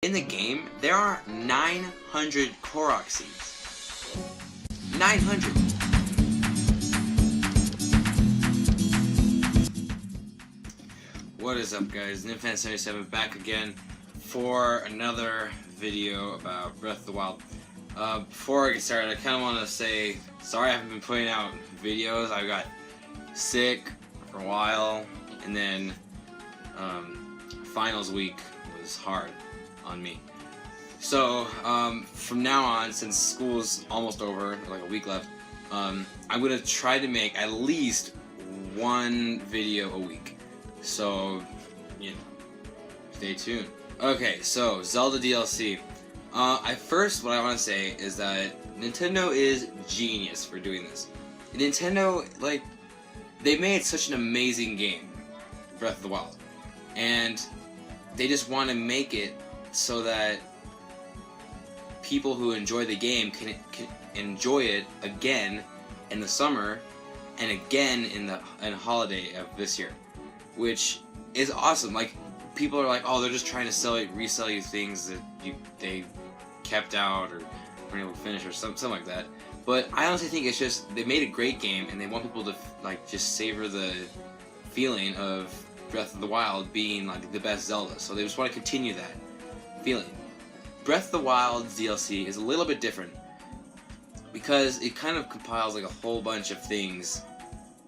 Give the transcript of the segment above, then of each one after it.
In the game, there are 900 Korok seeds. 900! What is up, guys? Nymphan77 back again for another video about Breath of the Wild. Before I get started, I kind of want to say sorry I haven't been putting out videos. I got sick for a while, and then finals week was hard on me. So from now on, since school's almost over, like a week left, I'm gonna try to make at least one video a week. So, you know, stay tuned. Okay, so Zelda DLC. What I want to say is that Nintendo is genius for doing this. Nintendo, like, they made such an amazing game, Breath of the Wild, and they just want to make it so that people who enjoy the game can enjoy it again in the summer and again in the holiday of this year, which is awesome. Like, people are like, oh, they're just trying to resell you things that they kept out or weren't able to finish or something like that. But I honestly think it's just they made a great game and they want people to like just savor the feeling of Breath of the Wild being like the best Zelda. So they just want to continue that feeling. Breath of the Wild's DLC is a little bit different because it kind of compiles like a whole bunch of things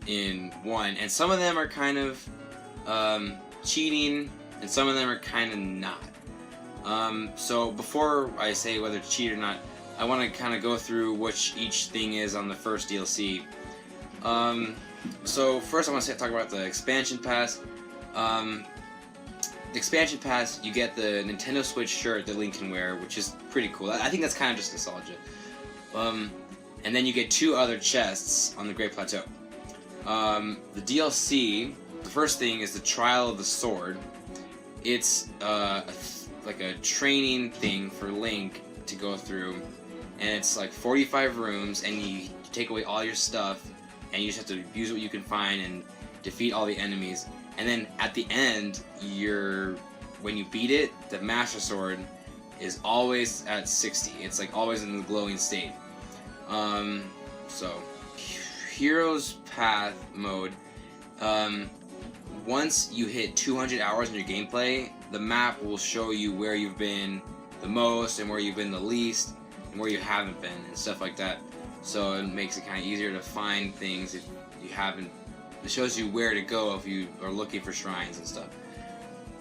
in one, and some of them are kind of cheating and some of them are kind of not. So before I say whether it's cheat or not, I want to kind of go through which each thing is on the first DLC. So first I want to talk about the expansion pass. The expansion pass, you get the Nintendo Switch shirt that Link can wear, which is pretty cool. I think that's kind of just nostalgia. And then you get 2 other chests on the Great Plateau. The DLC, the first thing is the Trial of the Sword. It's like a training thing for Link to go through, and it's like 45 rooms, and you take away all your stuff, and you just have to use what you can find and defeat all the enemies. And then at the end, when you beat it, the Master Sword is always at 60. It's like always in the glowing state. So Hero's Path mode. Once you hit 200 hours in your gameplay, the map will show you where you've been the most and where you've been the least and where you haven't been and stuff like that. So it makes it kind of easier to find things if you haven't. It shows you where to go if you are looking for shrines and stuff.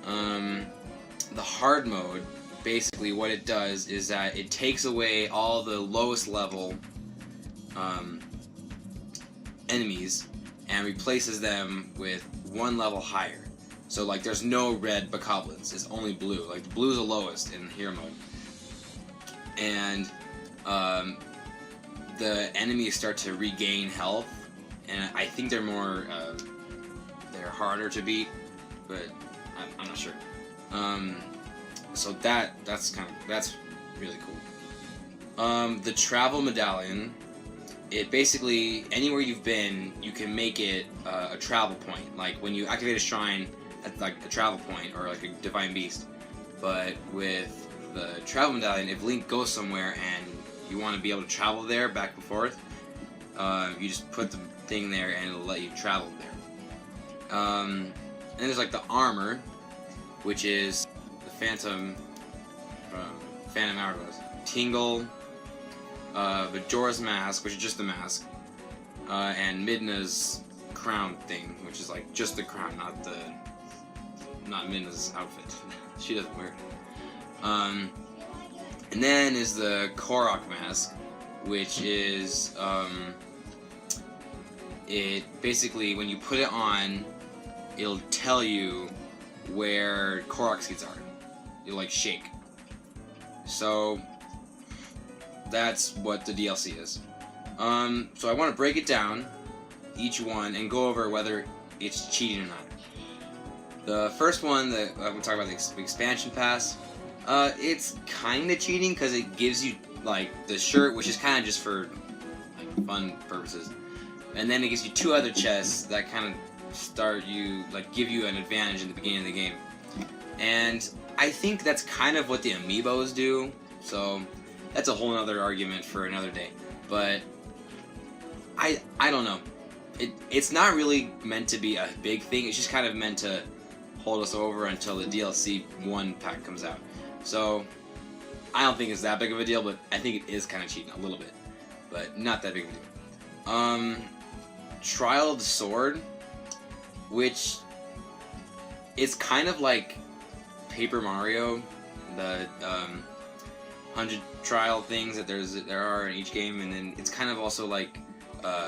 The hard mode, basically what it does is that it takes away all the lowest level enemies and replaces them with 1 level higher. So like there's no red bokoblins, it's only blue. Like blue is the lowest in hero mode. And the enemies start to regain health. And I think they're more, they're harder to beat, but I'm not sure. So that's really cool. The travel medallion, it basically, anywhere you've been, you can make it a travel point. Like when you activate a shrine, that's like a travel point, or like a divine beast. But with the travel medallion, if Link goes somewhere and you want to be able to travel there back and forth, you just put the thing there and it'll let you travel there. And then there's like the armor, which is the Phantom Hourglass, Tingle, Majora's Mask, which is just the mask, and Midna's crown thing, which is like just the crown, not Midna's outfit. She doesn't wear it. And then is the Korok mask, which is it basically, when you put it on, it'll tell you where Korok seeds are. It'll like shake. So that's what the DLC is. So I want to break it down, each one, and go over whether it's cheating or not. The first one that I'm going to talk about, the expansion pass, it's kind of cheating because it gives you like the shirt, which is kind of just for like fun purposes. And then it gives you 2 other chests that kind of give you an advantage in the beginning of the game. And I think that's kind of what the amiibos do, so that's a whole other argument for another day. But I don't know. It's not really meant to be a big thing. It's just kind of meant to hold us over until the DLC 1 pack comes out. So I don't think it's that big of a deal, but I think it is kind of cheating a little bit, but not that big of a deal. Trial of the Sword, which is kind of like Paper Mario, the 100 trial things that there are in each game, and then it's kind of also like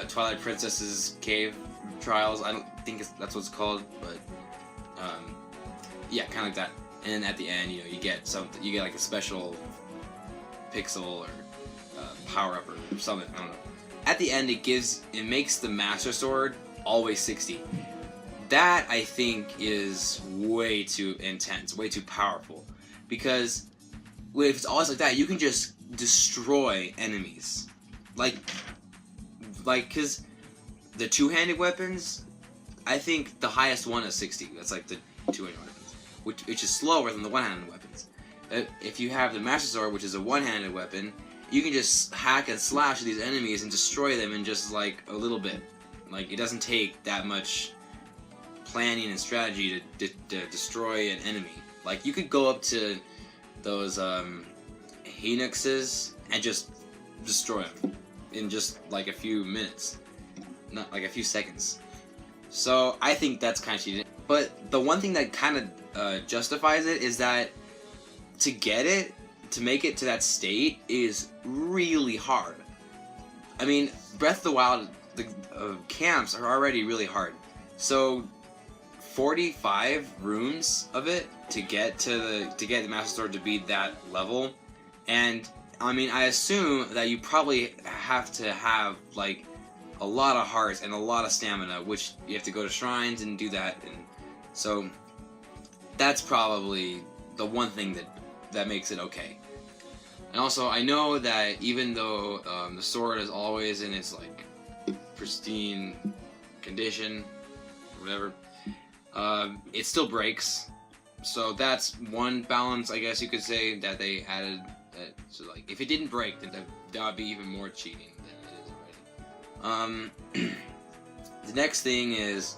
Twilight Princess's cave trials. I don't think that's what it's called, but yeah, kind of like that. And at the end, you get something. You get like a special pixel or power up or something. I don't know. At the end, it makes the Master Sword always 60. That I think is way too intense, way too powerful, because if it's always like that, you can just destroy enemies. Like, because the two-handed weapons, I think the highest one is 60. That's like the two-handed weapons, which is slower than the one-handed weapons. If you have the Master Sword, which is a one-handed weapon, you can just hack and slash these enemies and destroy them in just like a little bit. Like, it doesn't take that much planning and strategy to destroy an enemy. Like, you could go up to those Henoxes and just destroy them in just like a few minutes, not like a few seconds. So I think that's kind of cheating. But the one thing that kind of justifies it is that to make it to that state is really hard. I mean, Breath of the Wild, the camps are already really hard. So 45 rooms of it to get the Master Sword to be that level, and I mean, I assume that you probably have to have like a lot of hearts and a lot of stamina, which you have to go to shrines and do that, and so that's probably the one thing that makes it okay. And also, I know that even though the sword is always in its like pristine condition, whatever, it still breaks. So that's one balance, I guess you could say, that they added. So like, if it didn't break, then that would be even more cheating than it is already. The next thing is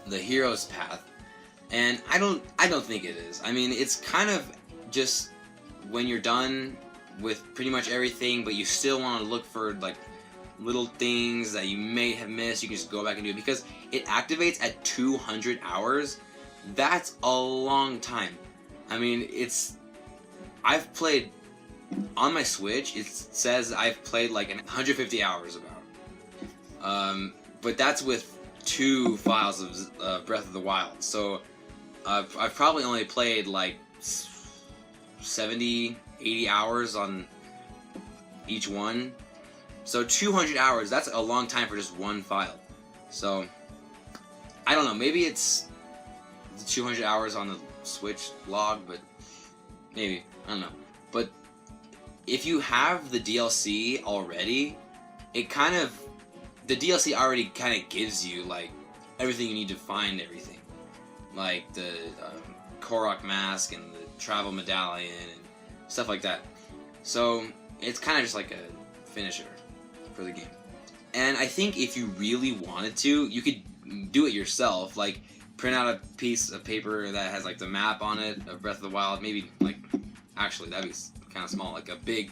the hero's path, and I don't think it is. I mean, it's kind of just when you're done with pretty much everything, but you still want to look for like little things that you may have missed. You can just go back and do it because it activates at 200 hours. That's a long time. I mean, I've played on my Switch. It says I've played like 150 hours about. But that's with 2 files of Breath of the Wild. So I've probably only played like 70, 80 hours on each one. So 200 hours, that's a long time for just one file. So I don't know, maybe it's 200 hours on the Switch log, but maybe, I don't know. But if you have the DLC already, the DLC already kind of gives you like everything you need to find everything. Like the Korok mask and the travel medallion and stuff like that. So it's kind of just like a finisher for the game. And I think if you really wanted to, you could do it yourself. Like print out a piece of paper that has like the map on it of Breath of the Wild. Maybe like, actually that'd be kind of small, like a big.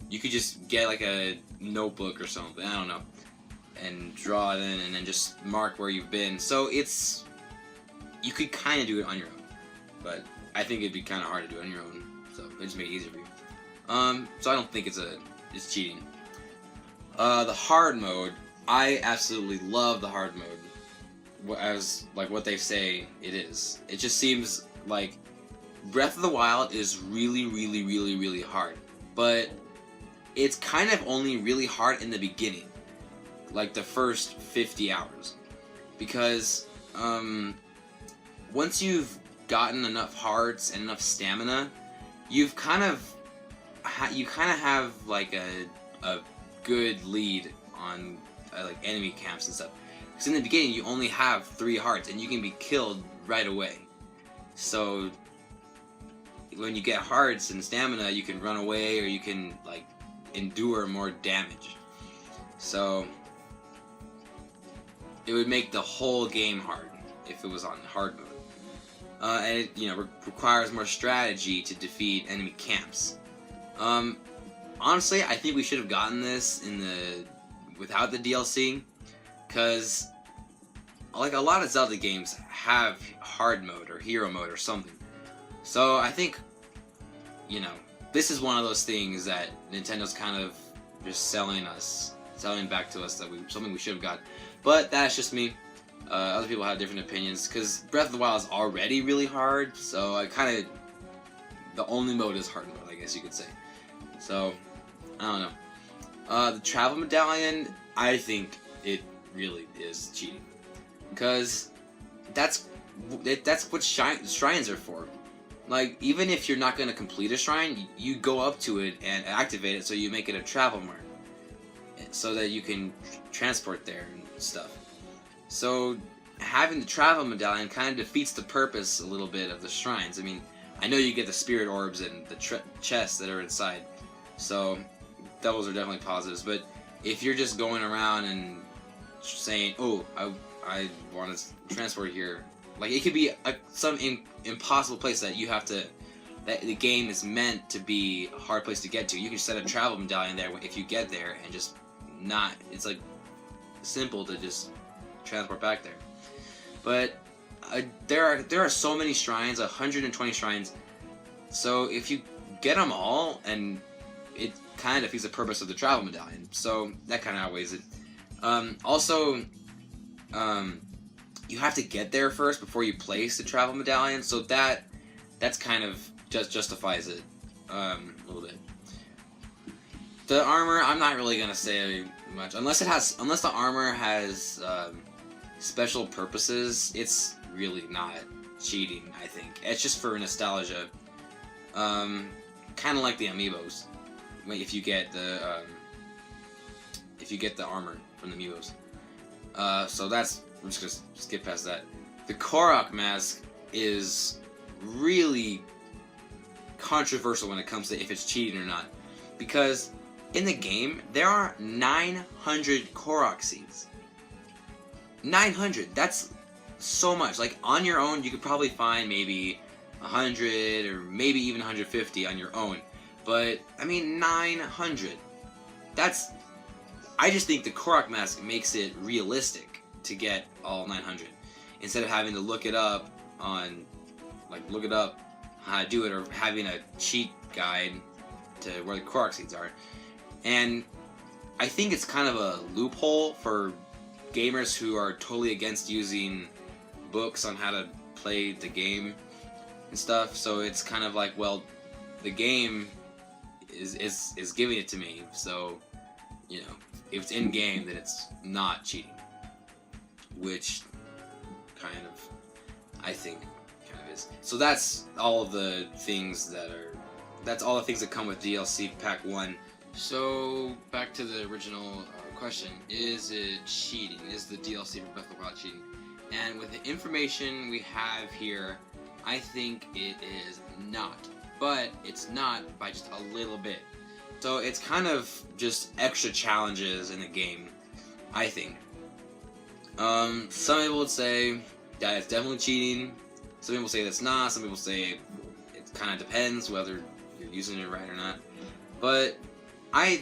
You could just get like a notebook or something, I don't know, and draw it in and then just mark where you've been. So you could kind of do it on your own, but I think it'd be kind of hard to do it on your own, so it just make it easier for you. So I don't think it's cheating. The hard mode, I absolutely love the hard mode, as like what they say it is. It just seems like Breath of the Wild is really, really, really, really hard, but it's kind of only really hard in the beginning, like the first 50 hours, because once you've gotten enough hearts and enough stamina, you kind of have like a good lead on like enemy camps and stuff. Because in the beginning you only have 3 hearts and you can be killed right away. So when you get hearts and stamina, you can run away, or you can like endure more damage. So it would make the whole game hard if it was on hard mode. And it, requires more strategy to defeat enemy camps. Honestly, I think we should have gotten this without the DLC, because like a lot of Zelda games have hard mode or hero mode or something. So I think, this is one of those things that Nintendo's kind of just selling back to us that something we should have got. But that's just me. Other people have different opinions, because Breath of the Wild is already really hard, so the only mode is hard mode, I guess you could say. So, I don't know. The travel medallion, I think it really is cheating, because that's what shrines are for. Like, even if you're not going to complete a shrine, you go up to it and activate it, so you make it a travel mark, so that you can transport there and stuff. So having the travel medallion kind of defeats the purpose a little bit of the shrines. I mean, I know you get the spirit orbs and the chests that are inside, so those are definitely positives. But if you're just going around and saying, "Oh, I want to transport here," like it could be some impossible place that that the game is meant to be a hard place to get to. You can set a travel medallion there if you get there, and just it's like simple to just transport back there. But there are so many shrines, 120 shrines. So if you get them all, and it kind of defeats the purpose of the travel medallion. So that kind of outweighs it. Also, you have to get there first before you place the travel medallion. So that's kind of just justifies it a little bit. The armor, I'm not really gonna say much unless the armor has special purposes. It's really not cheating, I think. It's just for nostalgia. Kind of like the amiibos. If you get the armor from the amiibos. So I'm just gonna skip past that. The Korok mask is really controversial when it comes to if it's cheating or not, because in the game there are 900 Korok seeds. 900. That's so much. Like, on your own, you could probably find maybe 100 or maybe even 150 on your own. But, I mean, 900. I just think the Korok mask makes it realistic to get all 900. Instead of having to look it up how to do it, or having a cheat guide to where the Korok seeds are. And I think it's kind of a loophole for gamers who are totally against using books on how to play the game and stuff. So it's kind of like, well, the game is giving it to me, so if it's in game, then it's not cheating, which I think kind of is. So that's all of the things that come with DLC Pack 1. So back to the original question: is it cheating? Is the DLC for Breath of the Wild cheating? And with the information we have here, I think it is not. But it's not by just a little bit. So it's kind of just extra challenges in the game, I think. Some people would say that it's definitely cheating. Some people say that's not. Some people say it kind of depends whether you're using it right or not. But I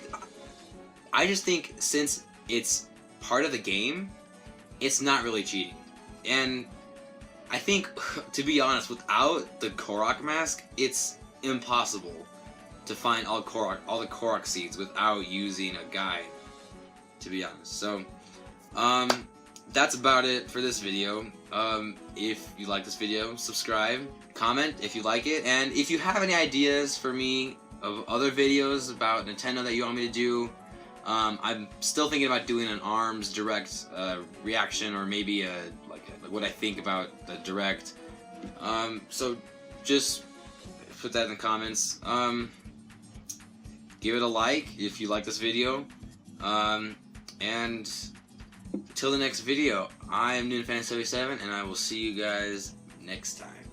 just think since it's part of the game, it's not really cheating. And I think, to be honest, without the Korok mask, it's impossible to find all the Korok seeds without using a guide, to be honest. So, that's about it for this video. If you like this video, subscribe, comment if you like it, and if you have any ideas for me of other videos about Nintendo that you want me to do, I'm still thinking about doing an ARMS Direct reaction, or maybe like what I think about the Direct. So just put that in the comments. Give it a like if you like this video. And until the next video, I am NoonFan77, and I will see you guys next time.